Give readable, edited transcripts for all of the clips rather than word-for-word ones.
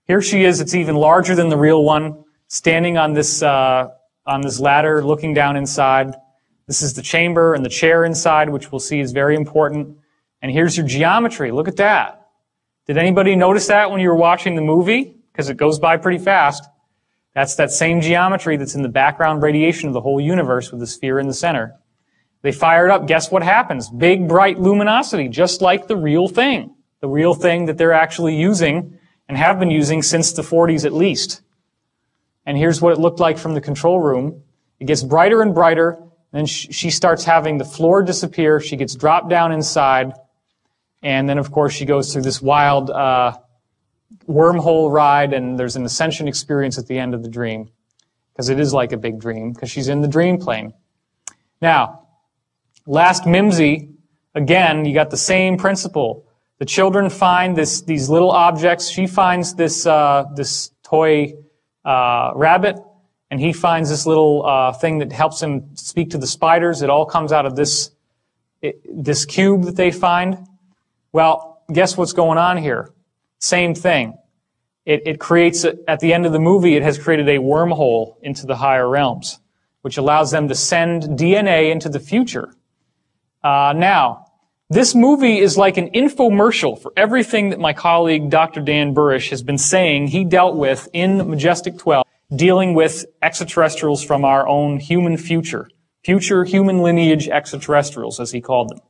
Here she is. It's even larger than the real one, standing on this ladder, looking down inside. This is the chamber and the chair inside, which we'll see is very important. And here's your geometry. Look at that. Did anybody notice that when you were watching the movie? Because it goes by pretty fast. That's that same geometry that's in the background radiation of the whole universe with the sphere in the center. They fire it up. Guess what happens? Big, bright luminosity, just like the real thing that they're actually using and have been using since the 40s at least. And here's what it looked like from the control room. It gets brighter and brighter, and then she starts having the floor disappear. She gets dropped down inside, and then, of course, she goes through this wild wormhole ride, and there's an ascension experience at the end of the dream, because it is like a big dream, because she's in the dream plane. Now, last mimsy, again, you got the same principle. The children find these little objects. She finds this toy rabbit, and he finds this little thing that helps him speak to the spiders. It all comes out of this cube that they find. Well, guess what's going on here? Same thing. It creates, at the end of the movie, it has created a wormhole into the higher realms, which allows them to send DNA into the future. Now, this movie is like an infomercial for everything that my colleague Dr. Dan Burish has been saying he dealt with in Majestic 12, dealing with extraterrestrials from our own human future human lineage extraterrestrials, as he called them.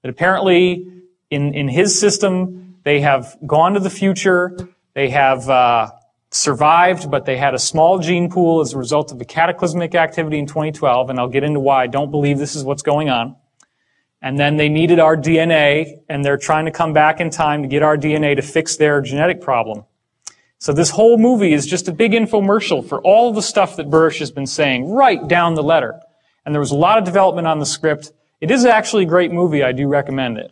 That apparently, in his system, they have gone to the future, they have survived, but they had a small gene pool as a result of the cataclysmic activity in 2012, and I'll get into why I don't believe this is what's going on. And then they needed our DNA, and they're trying to come back in time to get our DNA to fix their genetic problem. So this whole movie is just a big infomercial for all the stuff that Burish has been saying, right down the letter. And there was a lot of development on the script. It is actually a great movie. I do recommend it.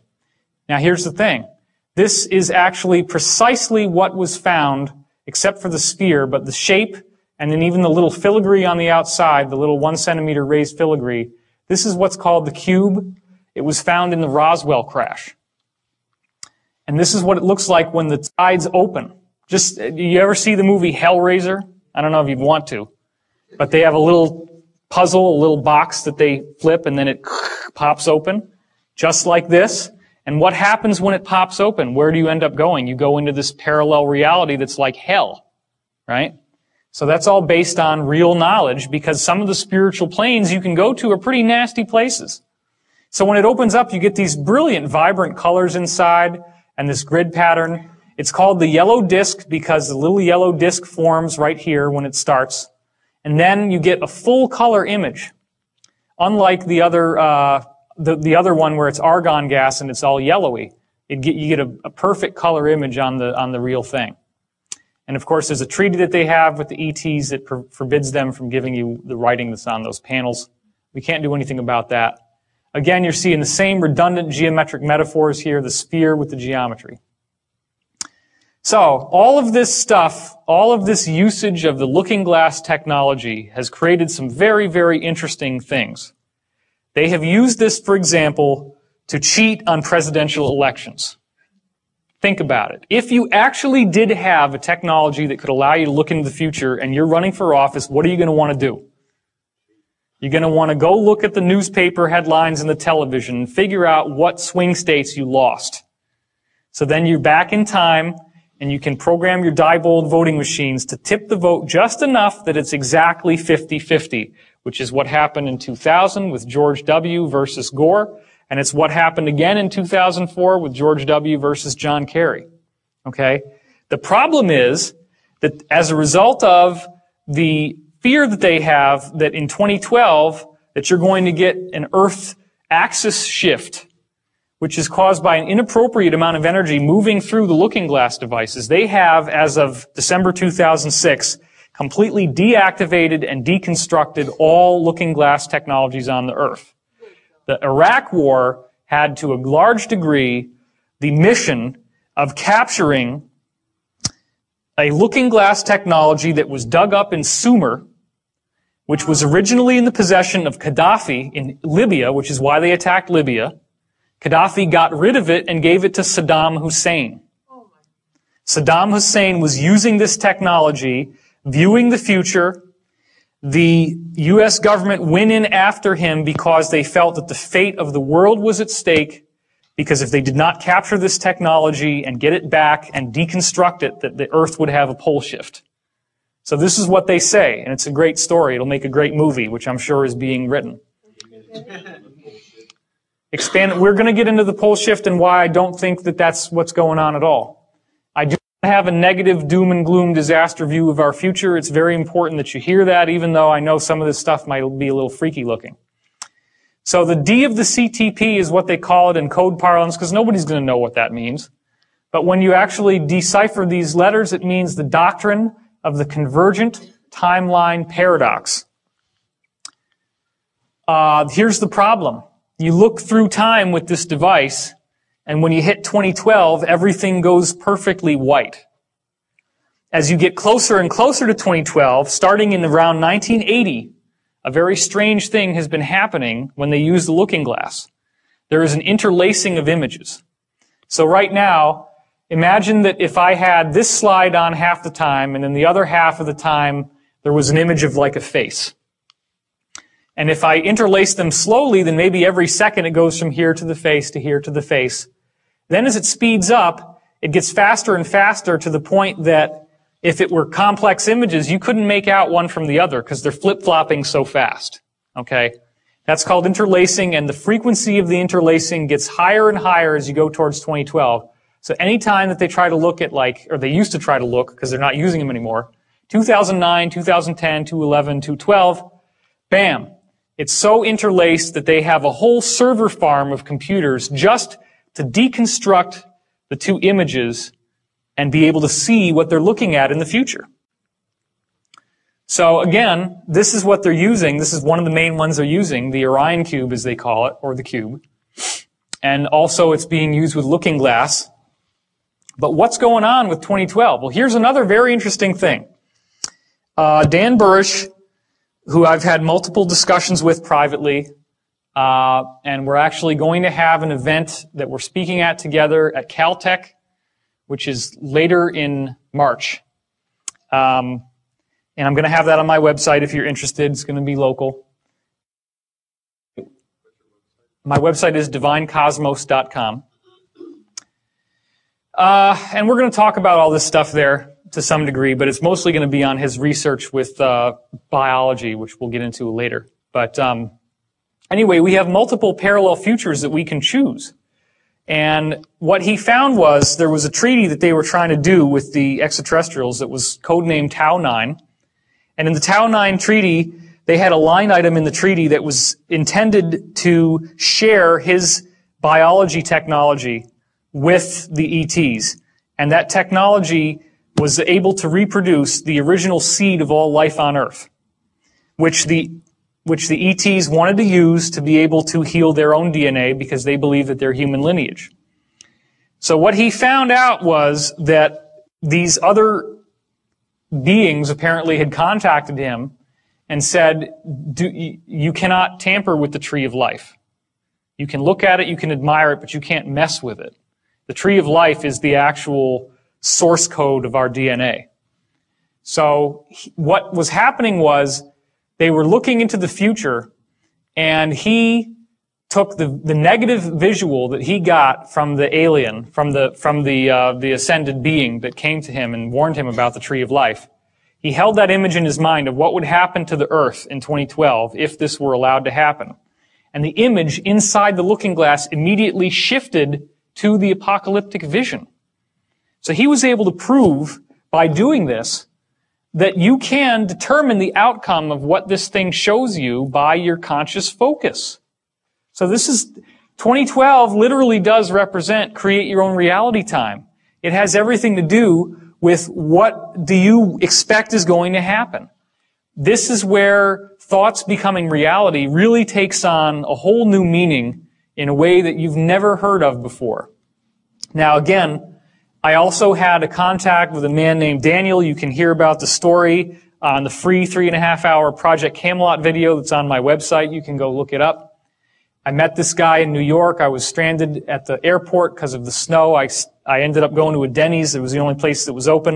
Now, here's the thing. This is actually precisely what was found, except for the sphere, but the shape, and then even the little filigree on the outside, the little 1 centimeter raised filigree. This is what's called the cube. It was found in the Roswell crash. And this is what it looks like when the tides open. You ever see the movie Hellraiser? I don't know if you want to. But they have a little puzzle, a little box that they flip, and then it pops open, just like this. And what happens when it pops open? Where do you end up going? You go into this parallel reality that's like hell, right? So that's all based on real knowledge, because some of the spiritual planes you can go to are pretty nasty places. So when it opens up, you get these brilliant, vibrant colors inside and this grid pattern. It's called the yellow disc because the little yellow disc forms right here when it starts. And then you get a full color image. Unlike the other one where it's argon gas and it's all yellowy. You get a perfect color image on the real thing. And of course, there's a treaty that they have with the ETs that forbids them from giving you the writing that's on those panels. We can't do anything about that. Again, you're seeing the same redundant geometric metaphors here, the sphere with the geometry. So, all of this stuff, all of this usage of the looking glass technology has created some very, very interesting things. They have used this, for example, to cheat on presidential elections. Think about it. If you actually did have a technology that could allow you to look into the future and you're running for office, what are you going to want to do? You're going to want to go look at the newspaper headlines and the television and figure out what swing states you lost. So then you're back in time and you can program your Diebold voting machines to tip the vote just enough that it's exactly 50-50, which is what happened in 2000 with George W. versus Gore, and it's what happened again in 2004 with George W. versus John Kerry. Okay? The problem is that as a result of the fear that they have that in 2012 that you're going to get an Earth axis shift, which is caused by an inappropriate amount of energy moving through the looking glass devices. They have, as of December 2006, completely deactivated and deconstructed all looking glass technologies on the Earth. The Iraq War had, to a large degree, the mission of capturing a looking glass technology that was dug up in Sumer, which was originally in the possession of Gaddafi in Libya, which is why they attacked Libya. Gaddafi got rid of it and gave it to Saddam Hussein. Saddam Hussein was using this technology, viewing the future. The U.S. government went in after him because they felt that the fate of the world was at stake, because if they did not capture this technology and get it back and deconstruct it, that the earth would have a pole shift. So this is what they say, and it's a great story. It'll make a great movie, which I'm sure is being written. We're going to get into the pole shift and why I don't think that that's what's going on at all. I do not have a negative doom and gloom disaster view of our future. It's very important that you hear that, even though I know some of this stuff might be a little freaky looking. So the D of the CTP is what they call it in code parlance, because nobody's going to know what that means. But when you actually decipher these letters, it means the doctrine of the convergent timeline paradox. Here's the problem. You look through time with this device, and when you hit 2012, everything goes perfectly white. As you get closer and closer to 2012, starting in around 1980, a very strange thing has been happening when they use the looking glass. There is an interlacing of images. So right now, imagine that if I had this slide on half the time, and then the other half of the time, there was an image of like a face. And if I interlace them slowly, then maybe every second it goes from here to the face to here to the face. Then as it speeds up, it gets faster and faster to the point that if it were complex images, you couldn't make out one from the other because they're flip-flopping so fast. Okay? That's called interlacing, and the frequency of the interlacing gets higher and higher as you go towards 2012. So anytime that they try to look at or they used to try to look because they're not using them anymore, 2009, 2010, 2011, 2012, bam. It's so interlaced that they have a whole server farm of computers just to deconstruct the two images and be able to see what they're looking at in the future. So again, this is what they're using. This is one of the main ones they're using, the Orion cube as they call it, or the cube. And also it's being used with looking glass. But what's going on with 2012? Well, here's another very interesting thing. Dan Burrish, who I've had multiple discussions with privately, and we're actually going to have an event that we're speaking at together at Caltech, which is later in March. And I'm going to have that on my website if you're interested. It's going to be local. My website is divinecosmos.com. And we're going to talk about all this stuff there to some degree, but it's mostly going to be on his research with biology, which we'll get into later. But anyway, we have multiple parallel futures that we can choose. And what he found was there was a treaty that they were trying to do with the extraterrestrials that was codenamed Tau 9. And in the Tau 9 treaty, they had a line item in the treaty that was intended to share his biology technology with the ETs. And that technology was able to reproduce the original seed of all life on Earth, which the ETs wanted to use to be able to heal their own DNA because they believe that they're human lineage. So what he found out was that these other beings apparently had contacted him and said, you cannot tamper with the tree of life. You can look at it, you can admire it, but you can't mess with it. The tree of life is the actual source code of our DNA. So what was happening was they were looking into the future, and he took the negative visual that he got from the alien, from the ascended being that came to him and warned him about the tree of life. He held that image in his mind of what would happen to the Earth in 2012 if this were allowed to happen. And the image inside the looking glass immediately shifted to the apocalyptic vision. So he was able to prove by doing this that you can determine the outcome of what this thing shows you by your conscious focus. So 2012 literally does represent create your own reality time. It has everything to do with what do you expect is going to happen. This is where thoughts becoming reality really takes on a whole new meaning in a way that you've never heard of before. Now again, I also had a contact with a man named Daniel. You can hear about the story on the free 3.5-hour Project Camelot video that's on my website. You can go look it up. I met this guy in New York. I was stranded at the airport because of the snow. I ended up going to a Denny's. It was the only place that was open.